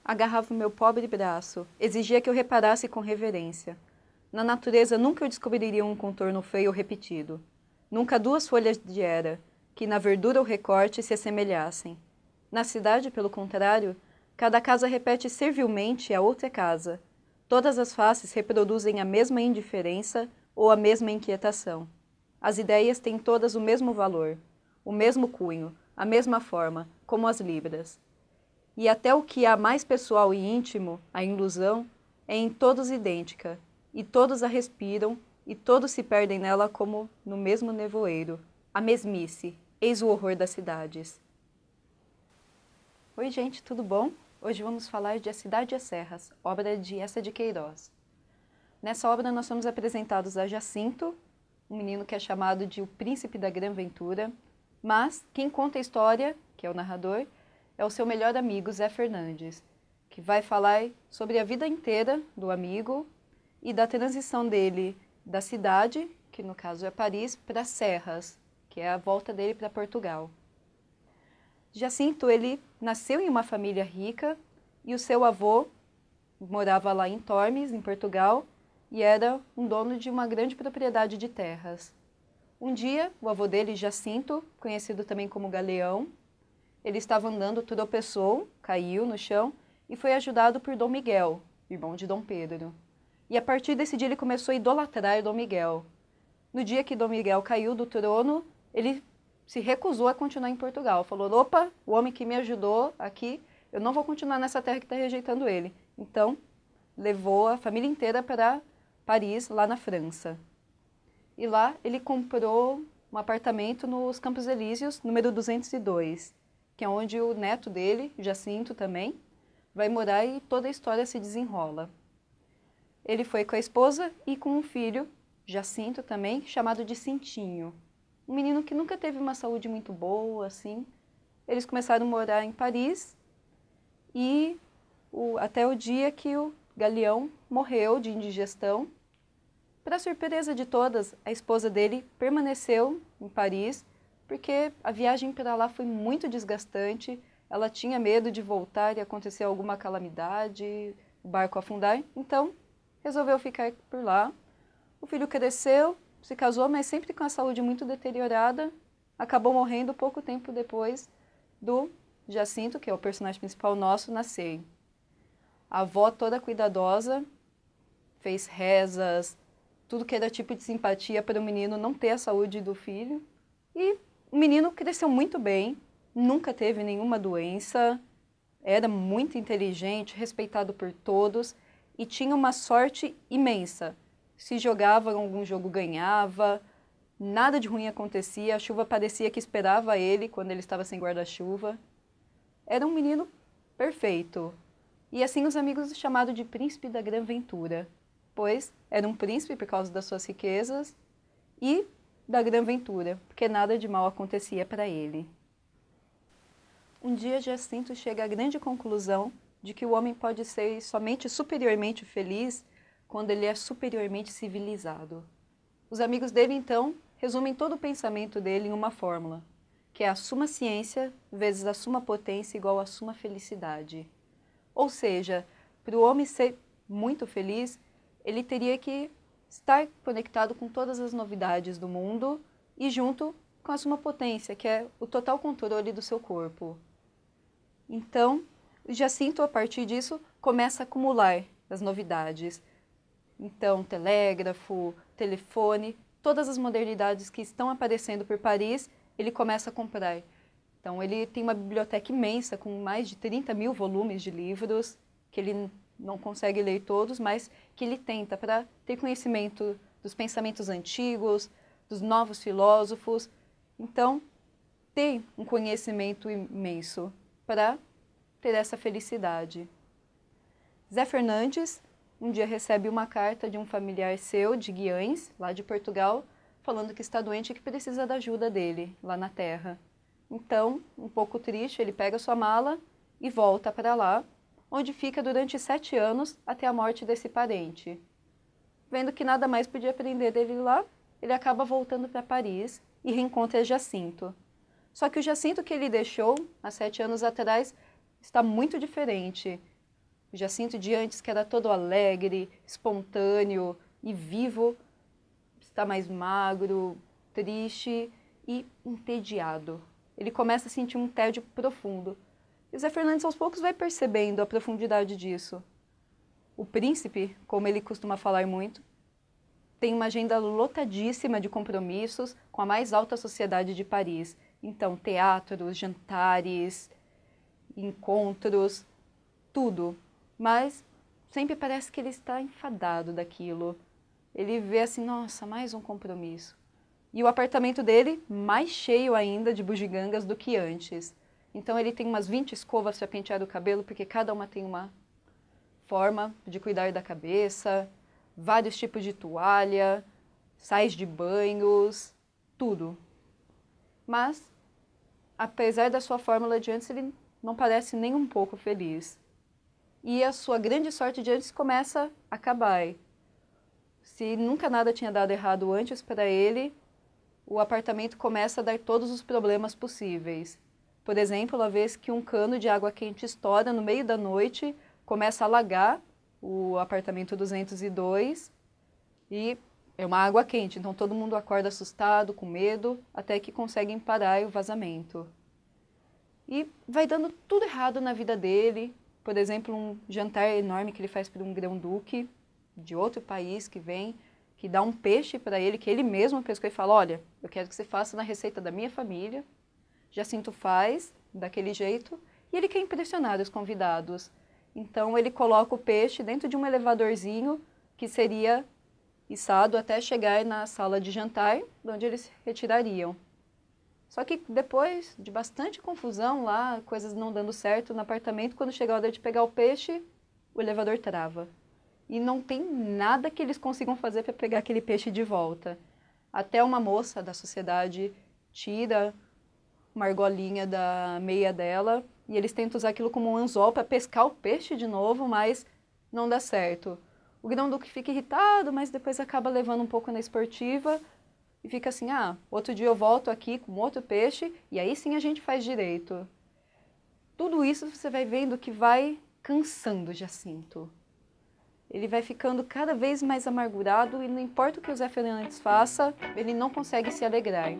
Agarrava o meu pobre braço, exigia que eu reparasse com reverência. Na natureza nunca eu descobriria um contorno feio ou repetido. Nunca duas folhas de era, que na verdura ou recorte se assemelhassem. Na cidade, pelo contrário, cada casa repete servilmente a outra casa. Todas as faces reproduzem a mesma indiferença ou a mesma inquietação. As ideias têm todas o mesmo valor, o mesmo cunho, a mesma forma, como as libras. E até o que há mais pessoal e íntimo, a ilusão, é em todos idêntica, e todos a respiram, e todos se perdem nela como no mesmo nevoeiro. A mesmice, eis o horror das cidades. Oi gente, tudo bom? Hoje vamos falar de A Cidade e as Serras, obra de Eça de Queiroz. Nessa obra nós somos apresentados a Jacinto, um menino que é chamado de o Príncipe da Gran Ventura, mas quem conta a história, que é o narrador, é o seu melhor amigo, Zé Fernandes, que vai falar sobre a vida inteira do amigo e da transição dele da cidade, que no caso é Paris, para Serras, que é a volta dele para Portugal. Jacinto, ele nasceu em uma família rica e o seu avô morava lá em Tormes, em Portugal, e era um dono de uma grande propriedade de terras. Um dia, o avô dele, Jacinto, conhecido também como Galeão, ele estava andando, tropeçou, caiu no chão e foi ajudado por Dom Miguel, irmão de Dom Pedro. E a partir desse dia ele começou a idolatrar Dom Miguel. No dia que Dom Miguel caiu do trono, ele se recusou a continuar em Portugal. Falou, opa, o homem que me ajudou aqui, eu não vou continuar nessa terra que está rejeitando ele. Então, levou a família inteira para Paris, lá na França. E lá ele comprou um apartamento nos Campos Elíseos, número 202. Que é onde o neto dele, Jacinto também, vai morar e toda a história se desenrola. Ele foi com a esposa e com um filho, Jacinto também, chamado de Cintinho. Um menino que nunca teve uma saúde muito boa, assim. Eles começaram a morar em Paris e até o dia que o Galeão morreu de indigestão. Para surpresa de todas, a esposa dele permaneceu em Paris, porque a viagem para lá foi muito desgastante, ela tinha medo de voltar e acontecer alguma calamidade, o barco afundar, então resolveu ficar por lá. O filho cresceu, se casou, mas sempre com a saúde muito deteriorada, acabou morrendo pouco tempo depois do Jacinto, que é o personagem principal nosso, nascer. A avó toda cuidadosa, fez rezas, tudo que era tipo de simpatia para o menino não ter a saúde do filho, e o menino cresceu muito bem, nunca teve nenhuma doença, era muito inteligente, respeitado por todos e tinha uma sorte imensa. Se jogava em algum jogo, ganhava, nada de ruim acontecia, a chuva parecia que esperava ele quando ele estava sem guarda-chuva. Era um menino perfeito. E assim os amigos o chamaram de Príncipe da Gran Ventura, pois era um príncipe por causa das suas riquezas e da Gran Ventura, porque nada de mal acontecia para ele. Um dia Jacinto chega à grande conclusão de que o homem pode ser somente superiormente feliz quando ele é superiormente civilizado. Os amigos dele, então, resumem todo o pensamento dele em uma fórmula, que é a suma ciência vezes a suma potência igual a suma felicidade. Ou seja, para o homem ser muito feliz, ele teria que estar conectado com todas as novidades do mundo e junto com a suma potência, que é o total controle do seu corpo. Então, Jacinto, a partir disso, começa a acumular as novidades. Então, telégrafo, telefone, todas as modernidades que estão aparecendo por Paris, ele começa a comprar. Então, ele tem uma biblioteca imensa, com mais de 30 mil volumes de livros, que ele não consegue ler todos, mas que ele tenta para ter conhecimento dos pensamentos antigos, dos novos filósofos. Então, tem um conhecimento imenso para ter essa felicidade. Zé Fernandes um dia recebe uma carta de um familiar seu, de Guiães, lá de Portugal, falando que está doente e que precisa da ajuda dele, lá na terra. Então, um pouco triste, ele pega sua mala e volta para lá, onde fica durante 7 anos até a morte desse parente. Vendo que nada mais podia aprender dele lá, ele acaba voltando para Paris e reencontra Jacinto. Só que o Jacinto que ele deixou há 7 anos atrás está muito diferente. O Jacinto de antes, que era todo alegre, espontâneo e vivo, está mais magro, triste e entediado. Ele começa a sentir um tédio profundo. E o Zé Fernandes aos poucos vai percebendo a profundidade disso. O príncipe, como ele costuma falar muito, tem uma agenda lotadíssima de compromissos com a mais alta sociedade de Paris. Então, teatros, jantares, encontros, tudo. Mas sempre parece que ele está enfadado daquilo. Ele vê assim, nossa, mais um compromisso. E o apartamento dele, mais cheio ainda de bugigangas do que antes. Então ele tem umas 20 escovas para pentear o cabelo, porque cada uma tem uma forma de cuidar da cabeça, vários tipos de toalha, sais de banhos, tudo. Mas, apesar da sua fórmula de antes, ele não parece nem um pouco feliz. E a sua grande sorte de antes começa a acabar. Se nunca nada tinha dado errado antes para ele, o apartamento começa a dar todos os problemas possíveis. Por exemplo, a vez que um cano de água quente estoura no meio da noite, começa a alagar o apartamento 202 e é uma água quente, então todo mundo acorda assustado, com medo, até que conseguem parar o vazamento. E vai dando tudo errado na vida dele. Por exemplo, um jantar enorme que ele faz para um grão-duque de outro país que vem, que dá um peixe para ele, que ele mesmo pescou e fala, olha, eu quero que você faça na receita da minha família. Jacinto faz daquele jeito e ele quer impressionar os convidados. Então ele coloca o peixe dentro de um elevadorzinho que seria içado até chegar na sala de jantar, onde eles retirariam. Só que depois de bastante confusão lá, coisas não dando certo no apartamento, quando chega a hora de pegar o peixe, o elevador trava. E não tem nada que eles consigam fazer para pegar aquele peixe de volta. Até uma moça da sociedade tira uma argolinha da meia dela e eles tentam usar aquilo como um anzol para pescar o peixe de novo, mas não dá certo. O grão-duque fica irritado, mas depois acaba levando um pouco na esportiva e fica assim, outro dia eu volto aqui com outro peixe e aí sim a gente faz direito. Tudo isso você vai vendo que vai cansando Jacinto. Ele vai ficando cada vez mais amargurado e não importa o que o Zé Fernandes faça, ele não consegue se alegrar.